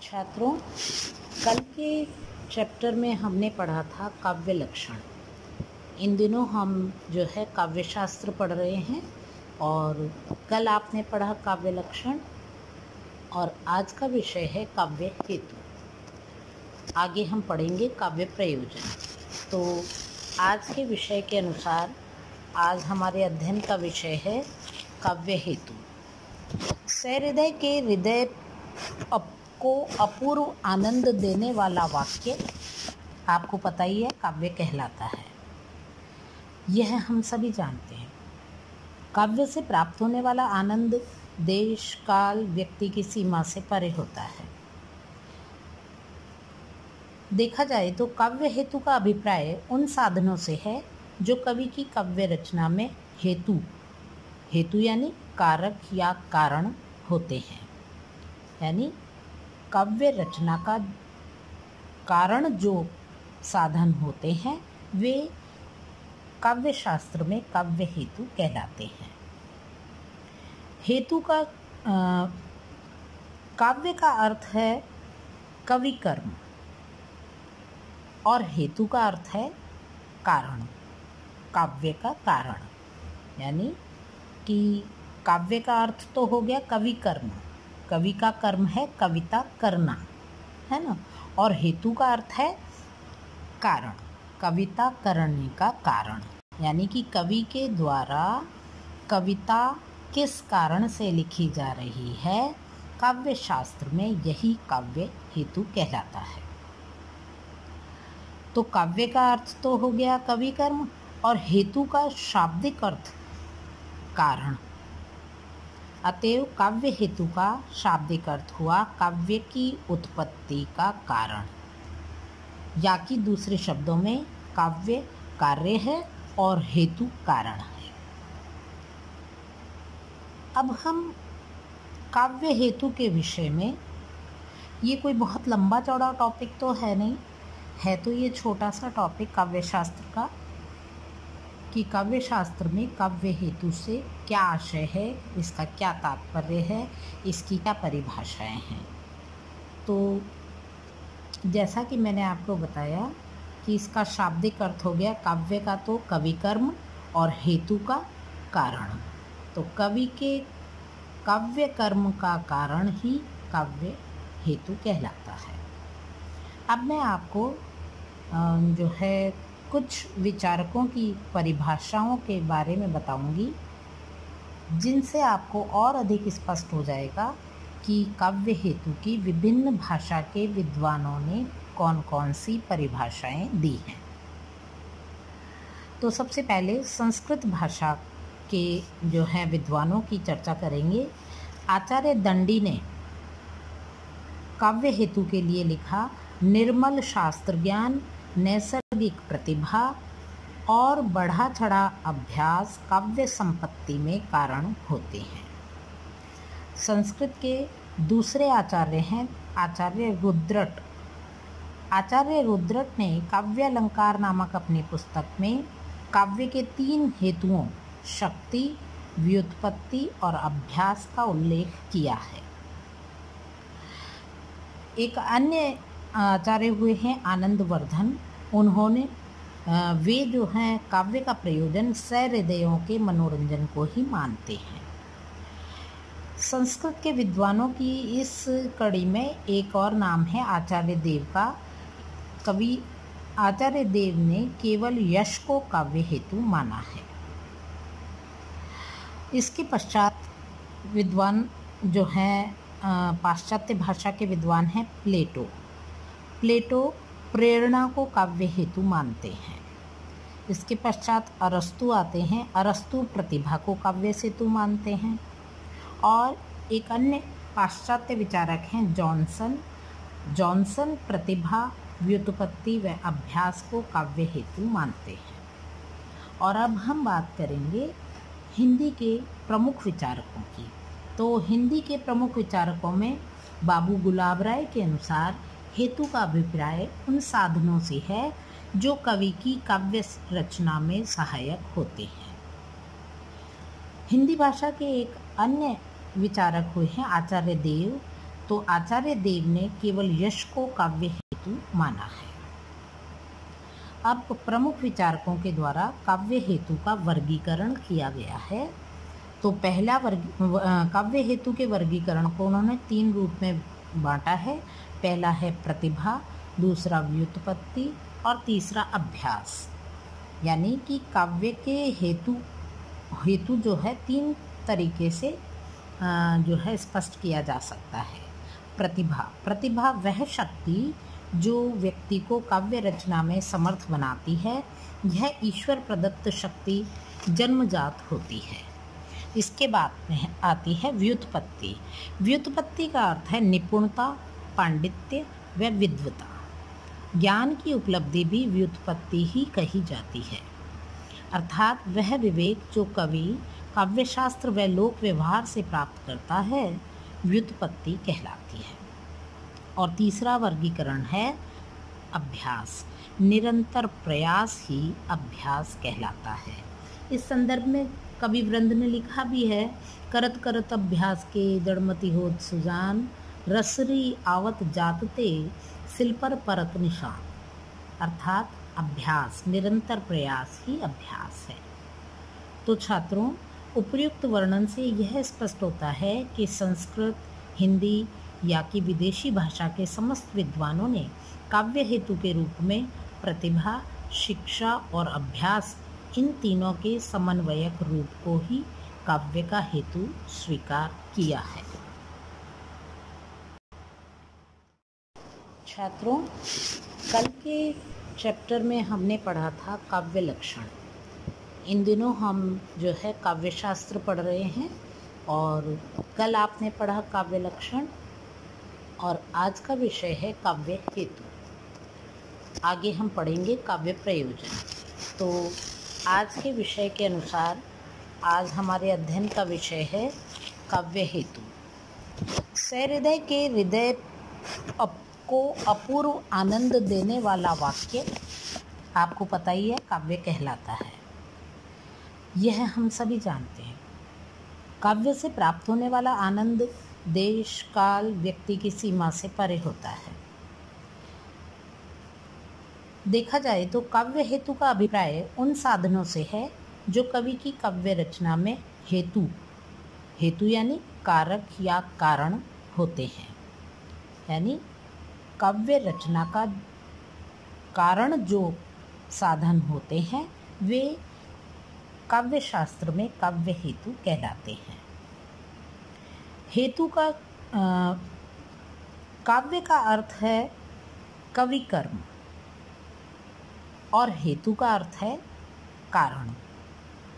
छात्रों, कल के चैप्टर में हमने पढ़ा था काव्य लक्षण। इन दिनों हम जो है काव्य शास्त्र पढ़ रहे हैं और कल आपने पढ़ा काव्य लक्षण और आज का विषय है काव्य हेतु। आगे हम पढ़ेंगे काव्य प्रयोजन। तो आज के विषय के अनुसार आज हमारे अध्ययन का विषय है काव्य हेतु। सहृदय के हृदय को अपूर्व आनंद देने वाला वाक्य आपको पता ही है काव्य कहलाता है। यह हम सभी जानते हैं। काव्य से प्राप्त होने वाला आनंद देश काल व्यक्ति की सीमा से परे होता है। देखा जाए तो काव्य हेतु का अभिप्राय उन साधनों से है जो कवि की काव्य रचना में हेतु यानी कारक या कारण होते हैं। यानी काव्य रचना का कारण जो साधन होते हैं वे काव्य शास्त्र में काव्य हेतु कहलाते हैं। हेतु का काव्य का अर्थ है कवि कर्म और हेतु का अर्थ है कारण। काव्य का कारण यानी कि काव्य का अर्थ तो हो गया कवि कर्म। कवि का कर्म है कविता करना, है ना। और हेतु का अर्थ है कारण, कविता करने का कारण। यानी कि कवि के द्वारा कविता किस कारण से लिखी जा रही है, काव्य शास्त्र में यही काव्य हेतु कहलाता है। तो काव्य का अर्थ तो हो गया कवि कर्म और हेतु का शाब्दिक अर्थ कारण। अतएव काव्य हेतु का शाब्दिक अर्थ हुआ काव्य की उत्पत्ति का कारण, या कि दूसरे शब्दों में काव्य कार्य है और हेतु कारण है। अब हम काव्य हेतु के विषय में, ये कोई बहुत लंबा चौड़ा टॉपिक तो है नहीं, है तो ये छोटा सा टॉपिक काव्य शास्त्र का, कि काव्य शास्त्र में काव्य हेतु से क्या आशय है, इसका क्या तात्पर्य है, इसकी क्या परिभाषाएं हैं। तो जैसा कि मैंने आपको बताया कि इसका शाब्दिक अर्थ हो गया काव्य का तो कवि कर्म और हेतु का कारण। तो कवि के काव्य कर्म का कारण ही काव्य हेतु कहलाता है। अब मैं आपको जो है कुछ विचारकों की परिभाषाओं के बारे में बताऊंगी, जिनसे आपको और अधिक स्पष्ट हो जाएगा कि काव्य हेतु की विभिन्न भाषा के विद्वानों ने कौन कौन सी परिभाषाएं दी हैं। तो सबसे पहले संस्कृत भाषा के जो हैं विद्वानों की चर्चा करेंगे। आचार्य दंडी ने काव्य हेतु के लिए लिखा, निर्मल शास्त्र ज्ञान, नैसर्गिक प्रतिभा और बढ़ा चढ़ा अभ्यास काव्य संपत्ति में कारण होते हैं। संस्कृत के दूसरे आचार्य हैं आचार्य रुद्रट। आचार्य रुद्रट ने काव्यालंकार नामक अपनी पुस्तक में काव्य के 3 हेतुओं शक्ति, व्युत्पत्ति और अभ्यास का उल्लेख किया है। एक अन्य आचार्य हुए हैं आनंदवर्धन। उन्होंने वे जो हैं काव्य का प्रयोजन सहृदयों के मनोरंजन को ही मानते हैं। संस्कृत के विद्वानों की इस कड़ी में एक और नाम है आचार्य देव का। कवि आचार्य देव ने केवल यश को काव्य हेतु माना है। इसके पश्चात विद्वान जो हैं पाश्चात्य भाषा के विद्वान हैं प्लेटो प्रेरणा को काव्य हेतु मानते हैं। इसके पश्चात अरस्तु आते हैं। अरस्तु प्रतिभा को काव्य हेतु मानते हैं। और एक अन्य पाश्चात्य विचारक हैं जॉनसन प्रतिभा, व्युत्पत्ति व अभ्यास को काव्य हेतु मानते हैं। और अब हम बात करेंगे हिंदी के प्रमुख विचारकों की। तो हिंदी के प्रमुख विचारकों में बाबू गुलाब राय के अनुसार हेतु का अभिप्राय उन साधनों से है जो कवि की काव्य रचना में सहायक होते हैं। हिंदी भाषा के एक अन्य विचारक हुए हैं आचार्य देव। तो आचार्य देव ने केवल यश को काव्य हेतु माना है। अब प्रमुख विचारकों के द्वारा काव्य हेतु का वर्गीकरण किया गया है। तो पहला काव्य हेतु के वर्गीकरण को उन्होंने 3 रूप में बांटा है। पहला है प्रतिभा, दूसरा व्युत्पत्ति और तीसरा अभ्यास। यानी कि काव्य के हेतु जो है 3 तरीके से जो है स्पष्ट किया जा सकता है। प्रतिभा वह शक्ति जो व्यक्ति को काव्य रचना में समर्थ बनाती है। यह ईश्वर प्रदत्त शक्ति जन्मजात होती है। इसके बाद में आती है व्युत्पत्ति। व्युत्पत्ति का अर्थ है निपुणता, पांडित्य व विद्वता। ज्ञान की उपलब्धि भी व्युत्पत्ति ही कही जाती है, अर्थात वह विवेक जो कवि काव्यशास्त्र व लोक व्यवहार से प्राप्त करता है, व्युत्पत्ति कहलाती है। और तीसरा वर्गीकरण है अभ्यास। निरंतर प्रयास ही अभ्यास कहलाता है। इस संदर्भ में कवि वृंद ने लिखा भी है, करत करत अभ्यास के जड़मति होत सुजान, रसरी आवत जातते सिल पर परत निशान। अर्थात अभ्यास, निरंतर प्रयास ही अभ्यास है। तो छात्रों, उपर्युक्त वर्णन से यह स्पष्ट होता है कि संस्कृत, हिंदी या कि विदेशी भाषा के समस्त विद्वानों ने काव्य हेतु के रूप में प्रतिभा, शिक्षा और अभ्यास, इन तीनों के समन्वयक रूप को ही काव्य का हेतु स्वीकार किया है। छात्रों, कल के चैप्टर में हमने पढ़ा था काव्य लक्षण। इन दिनों हम जो है काव्य शास्त्र पढ़ रहे हैं और कल आपने पढ़ा काव्य लक्षण और आज का विषय है काव्य हेतु। आगे हम पढ़ेंगे काव्य प्रयोजन। तो आज के विषय के अनुसार आज हमारे अध्ययन का विषय है काव्य हेतु। सहृदय के हृदय को अपूर्व आनंद देने वाला वाक्य आपको पता ही है काव्य कहलाता है। यह हम सभी जानते हैं। काव्य से प्राप्त होने वाला आनंद देश, काल, व्यक्ति की सीमा से परे होता है। देखा जाए तो काव्य हेतु का अभिप्राय उन साधनों से है जो कवि की काव्य रचना में हेतु यानी कारक या कारण होते हैं। यानी काव्य रचना का कारण जो साधन होते हैं वे काव्य शास्त्र में काव्य हेतु कहलाते हैं। हेतु का काव्य का अर्थ है कवि कर्म और हेतु का अर्थ है कारण,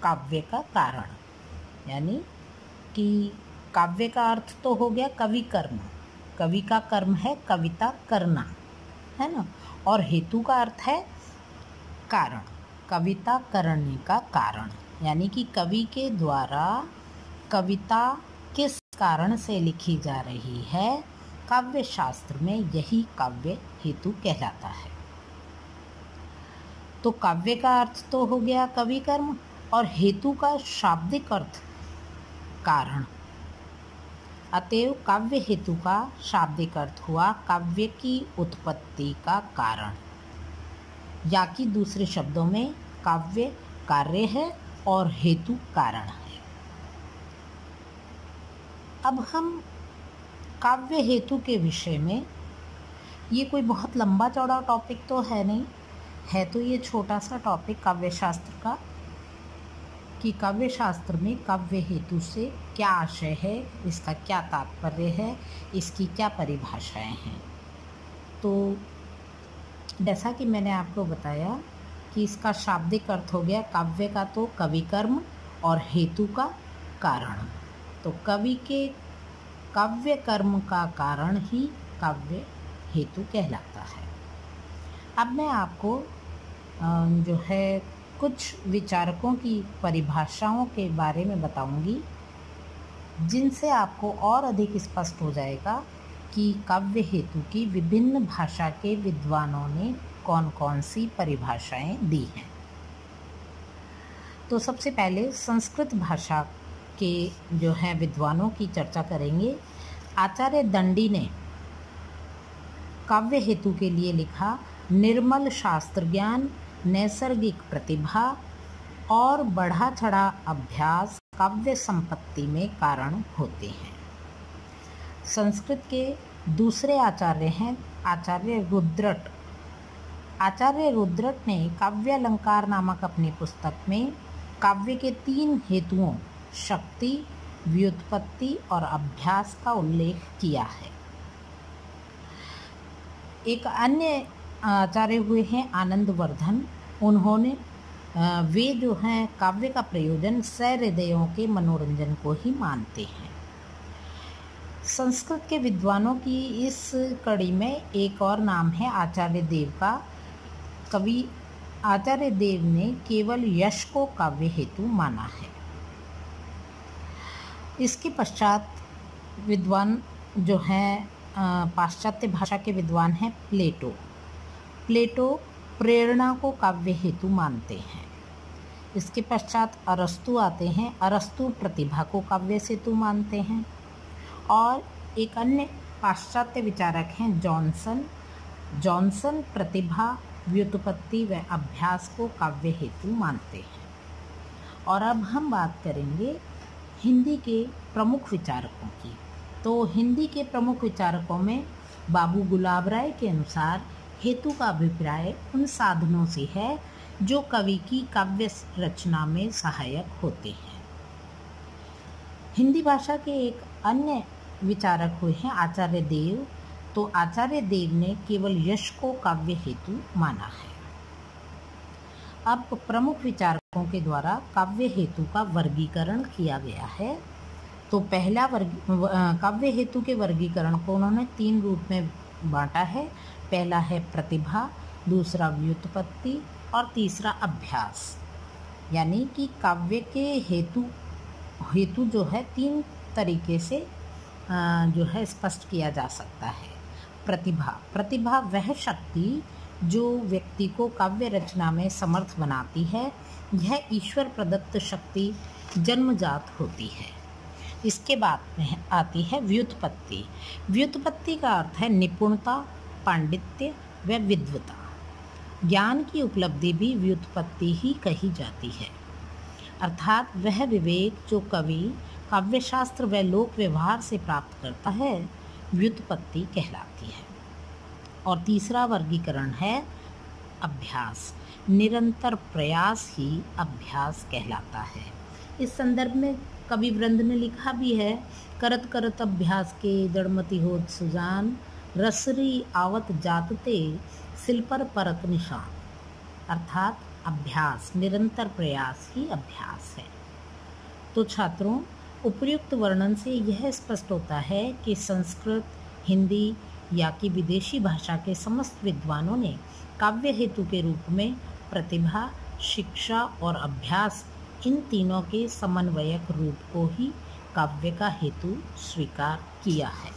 काव्य का कारण। यानी कि काव्य का अर्थ तो हो गया कवि कर्म, कवि का कर्म है कविता करना, है ना। और हेतु का अर्थ है कारण, कविता करने का कारण। यानी कि कवि के द्वारा कविता किस कारण से लिखी जा रही है, काव्य शास्त्र में यही काव्य हेतु कहलाता है। तो काव्य का अर्थ तो हो गया कवि कर्म और हेतु का शाब्दिक अर्थ कारण। अतएव काव्य हेतु का शाब्दिक अर्थ हुआ काव्य की उत्पत्ति का कारण, या कि दूसरे शब्दों में काव्य कार्य है और हेतु कारण है। अब हम काव्य हेतु के विषय में, ये कोई बहुत लंबा चौड़ा टॉपिक तो है नहीं, है तो ये छोटा सा टॉपिक काव्य शास्त्र का, कि काव्य शास्त्र में काव्य हेतु से क्या आशय है, इसका क्या तात्पर्य है, इसकी क्या परिभाषाएं हैं। तो जैसा कि मैंने आपको बताया कि इसका शाब्दिक अर्थ हो गया काव्य का तो कवि कर्म और हेतु का कारण। तो कवि के काव्य कर्म का कारण ही काव्य हेतु कहलाता है। अब मैं आपको जो है कुछ विचारकों की परिभाषाओं के बारे में बताऊंगी, जिनसे आपको और अधिक स्पष्ट हो जाएगा कि काव्य हेतु की विभिन्न भाषा के विद्वानों ने कौन कौन सी परिभाषाएं दी हैं। तो सबसे पहले संस्कृत भाषा के जो है विद्वानों की चर्चा करेंगे। आचार्य दंडी ने काव्य हेतु के लिए लिखा, निर्मल शास्त्र ज्ञान, नैसर्गिक प्रतिभा और बढ़ा चढ़ा अभ्यास काव्य संपत्ति में कारण होते हैं। संस्कृत के दूसरे आचार्य हैं आचार्य रुद्रट। आचार्य रुद्रट ने काव्यालंकार नामक अपनी पुस्तक में काव्य के 3 हेतुओं शक्ति, व्युत्पत्ति और अभ्यास का उल्लेख किया है। एक अन्य आचार्य हुए हैं आनंदवर्धन। उन्होंने वे जो हैं काव्य का प्रयोजन सहृदयों के मनोरंजन को ही मानते हैं। संस्कृत के विद्वानों की इस कड़ी में एक और नाम है आचार्य देव का। कवि आचार्य देव ने केवल यश को काव्य हेतु माना है। इसके पश्चात विद्वान जो हैं पाश्चात्य भाषा के विद्वान हैं प्लेटो। प्लेटो प्रेरणा को काव्य हेतु मानते हैं। इसके पश्चात अरस्तु आते हैं। अरस्तु प्रतिभा को काव्य हेतु मानते हैं। और एक अन्य पाश्चात्य विचारक हैं जॉनसन। जॉनसन प्रतिभा, व्युत्पत्ति व अभ्यास को काव्य हेतु मानते हैं। और अब हम बात करेंगे हिंदी के प्रमुख विचारकों की। तो हिंदी के प्रमुख विचारकों में बाबू गुलाब राय के अनुसार हेतु का अभिप्राय उन साधनों से है जो कवि की काव्य रचना में सहायक होते हैं। हिंदी भाषा के एक अन्य विचारक हुए हैं आचार्य देव। तो आचार्य देव ने केवल यश को काव्य हेतु माना है। अब प्रमुख विचारकों के द्वारा काव्य हेतु का वर्गीकरण किया गया है। तो पहला काव्य हेतु के वर्गीकरण को उन्होंने 3 रूप में बांटा है। पहला है प्रतिभा, दूसरा व्युत्पत्ति और तीसरा अभ्यास। यानी कि काव्य के हेतु जो है 3 तरीके से जो है स्पष्ट किया जा सकता है। प्रतिभा वह शक्ति जो व्यक्ति को काव्य रचना में समर्थ बनाती है। यह ईश्वर प्रदत्त शक्ति जन्मजात होती है। इसके बाद में आती है व्युत्पत्ति। व्युत्पत्ति का अर्थ है निपुणता, पांडित्य व विद्वता। ज्ञान की उपलब्धि भी व्युत्पत्ति ही कही जाती है। अर्थात वह विवेक जो कवि काव्यशास्त्र व लोक व्यवहार से प्राप्त करता है, व्युत्पत्ति कहलाती है। और तीसरा वर्गीकरण है अभ्यास। निरंतर प्रयास ही अभ्यास कहलाता है। इस संदर्भ में कवि वृंद ने लिखा भी है, करत करत अभ्यास के जड़मति होत सुजान, रसरी आवत जातते सिल पर परत निशान। अर्थात अभ्यास, निरंतर प्रयास ही अभ्यास है। तो छात्रों, उपर्युक्त वर्णन से यह स्पष्ट होता है कि संस्कृत, हिंदी या कि विदेशी भाषा के समस्त विद्वानों ने काव्य हेतु के रूप में प्रतिभा, शिक्षा और अभ्यास, इन तीनों के समन्वयक रूप को ही काव्य का हेतु स्वीकार किया है।